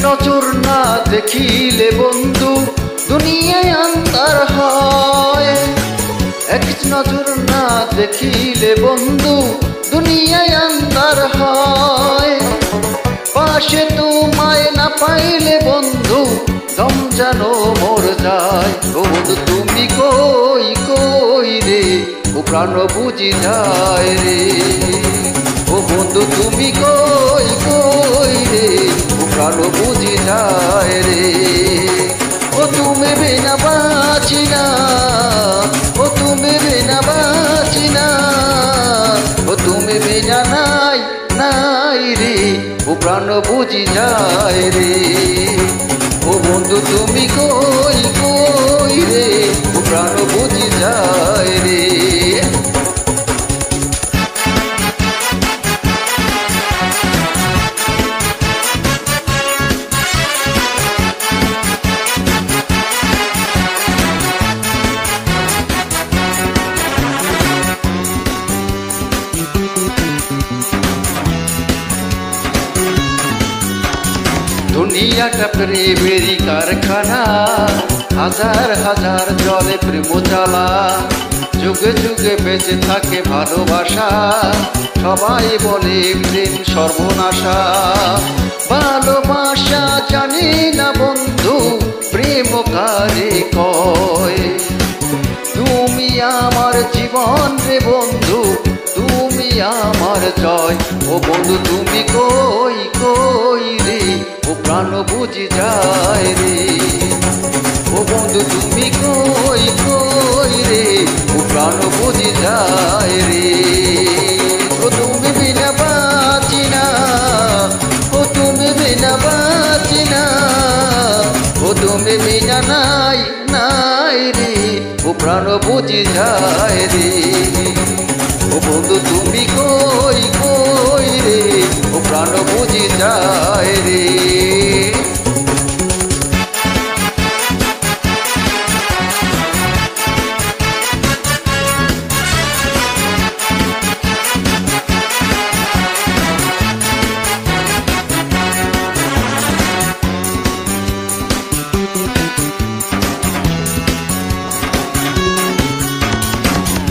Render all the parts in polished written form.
নজর না দেখিলে বন্ধু দুনিয়ায় আন্ধার হয়। এক নজর না দেখিলে বন্ধু দুনিয়ায় আন্ধার হয়। পাশে তোমায় না পাইলে বন্ধু দম যেন মোর যায়। বন্ধু তুমি কই কই রে ও প্রাণ বুঝি যায় রে। ও বন্ধু তুমি কই কই রে ও প্রাণ বুঝি যায় রে। ও তুমি বিনা বাঁচি না, ও তুমি বিনা বাঁচি না, ও তুমি বিনা নাই নাই রে ও প্রাণ বুঝি যায় রে। ও বন্ধু তুমি কই কই রে ও প্রাণ বুঝি যায় রে। দুনিয়াটা প্রেমেরই কারখানা, হাজার হাজার জলে প্রেম জ্বালা। যুগে যুগে বেঁচে থাকে ভালোবাসা, সবাই বলে প্রেম সর্বনাশা। ভালোবাসা জানি না বন্ধু প্রেম কারে কয়। তুমি আমার জীবন রে বন্ধু, তুমি আমার জয়। ও বন্ধু তুমি কই কই রে ও প্রাণ বুঝি যায় রে। ও বন্ধু তুমি কই কই রে ও প্রাণ বুঝি যায় রে। ও তুমি বিনা বাঁচি না, ও তুমি বিনা বাঁচি না, ও তুমি বিনা নাই নাই রে ও প্রাণ বুঝি যায় রে। ও বন্ধু তুমি কই কই রে ও প্রাণ বুঝি যায় রে।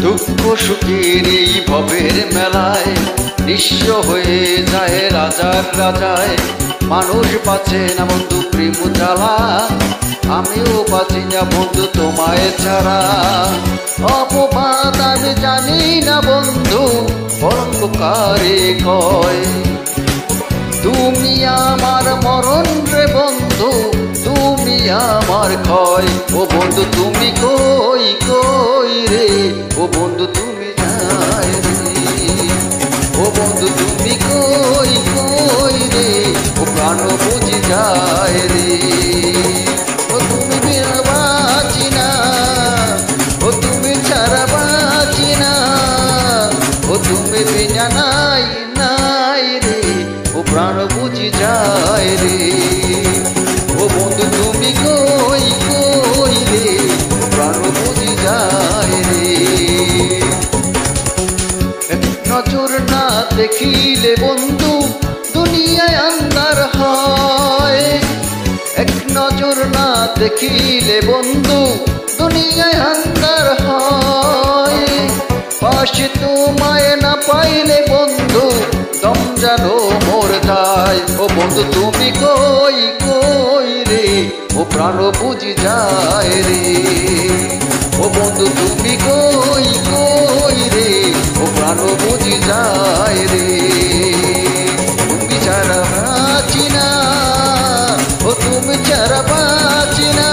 দুঃখ সুখের এই ভবের মেলায় নিঃস্ব হয়ে যায় রাজার রাজায়। মানুষ বাঁচে না বন্ধু প্রেম জ্বালা, আমিও বাঁচি না বন্ধু তোমায় ছাড়া। অপবাদ আমি জানি না বন্ধু কলঙ্ক কারে কয়। তুমি আমার মরণ রে বন্ধু, তুমি আমার ক্ষয়। ও বন্ধু তুমি কই কই রে ও বন্ধু তুমি যায় রে। ও বন্ধু তুমি কই কই রে ও প্রাণ বুঝি যায় রে। ও তুমি বিনা বাঁচি না, ও তুমি ছাড়া বাঁচি না, ও তুমি বিনা নাই নাই রে ও প্রাণ বুঝি যায় রে। ও বন্ধু তুমি কই কই রে ও প্রাণ বুঝি যায় রে। এক নজর না দেখিলে বন্ধু দুনিয়ায় আন্ধার হয়। এক নজর না দেখিলে বন্ধু দুনিয়ায় আন্ধার হয়। পাশে তোমায় না পাইলে বন্ধু দম যেন মোর যায়। ও বন্ধু তুমি কই কই রে ও প্রাণ বুঝি যায় রে। ও বন্ধু তুমি কই কই রে ও প্রাণ বুঝি যায় রে। তুমি ছাড়া বাঁচি না, ও তুমি ছাড়া বাঁচি না,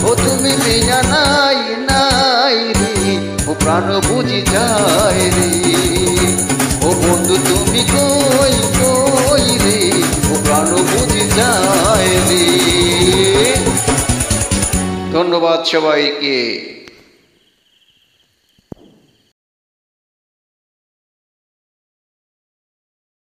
ও তুমি বিনা নাই নাই রে ও প্রাণ বুঝি যায় রে। ও বন্ধু তুমি কই কই রে ও প্রাণ বুঝি যায় রে। ধন্যবাদ সবাইকে।